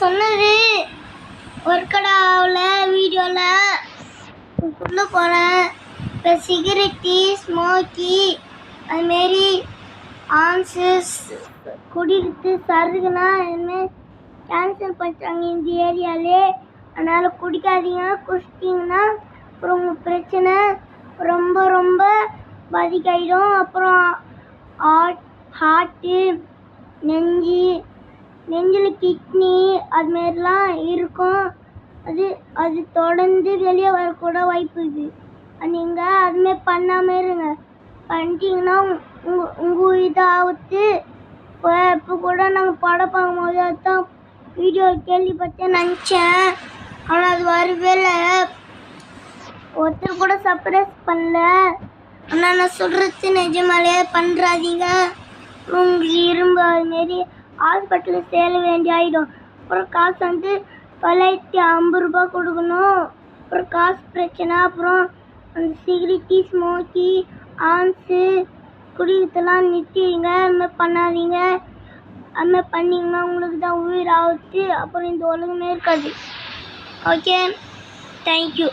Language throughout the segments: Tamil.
சொன்னது ஒர்க்கடாவில் வீடியோவில் சொல்ல போகிறேன். இப்போ சிகரெட்டி ஸ்மோக்கி அதுமாரி ஆன்சஸ் குடிக்கிறது சருகுனா இனிமேல் கேன்சல் பண்ணிட்டாங்க இந்த ஏரியாவிலே. அதனால் குடிக்காதீங்க. குடிச்சிட்டிங்கன்னா அப்புறம் உங்கள் பிரச்சனை ரொம்ப ரொம்ப பாதிக்காயிடும். அப்புறம் ஹார்ட்டு நெஞ்சில் கிட்னி அதுமாரிலாம் இருக்கும். அது தொடர்ந்து வெளியே வரக்கூட வாய்ப்பு இருக்குது. நீங்கள் அதுமாரி பண்ணாமல் இருங்க. பண்ணிட்டீங்கன்னா உங்கள் இதாகத்து. இப்போ கூட நாங்கள் படம் பார்க்கும்போது அதுதான் வீடியோவில் கேள்விப்பட்டேன் நினச்சேன். ஆனால் அது வரவே இல்லை. ஒருத்தர் கூட சர்ப்ரைஸ் பண்ணல. ஆனால் நான் சொல்கிறது நிஜமாலே பண்ணுறாதீங்க. உங்களுக்கு இரும்பு அதுமாரி ஹாஸ்பிட்டலில் சேர வேண்டிய ஆகிடும். அப்புறம் காசு வந்து 950 ரூபா கொடுக்கணும். அப்புறம் காசு பிரச்சனை. அப்புறம் அந்த சிகரெட்டி ஸ்மோக்கி ஆன்ஸு குடிக்கிறதெல்லாம் நிறுத்திடுங்க. அதுமாதிரி பண்ணாதீங்க. அதுமாதிரி பண்ணிங்கன்னா உங்களுக்கு தான் உயிர் ஆகுது. அப்புறம் இந்த உலகமே இருக்காது. Okay, thank you.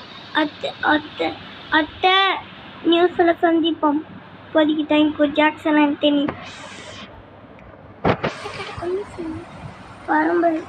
அடுத்த நியூஸில் சந்திப்போம். இப்போதைக்கு தேங்க்யூ. ஜாக்சன் ஆண்டனி பரம்பரை.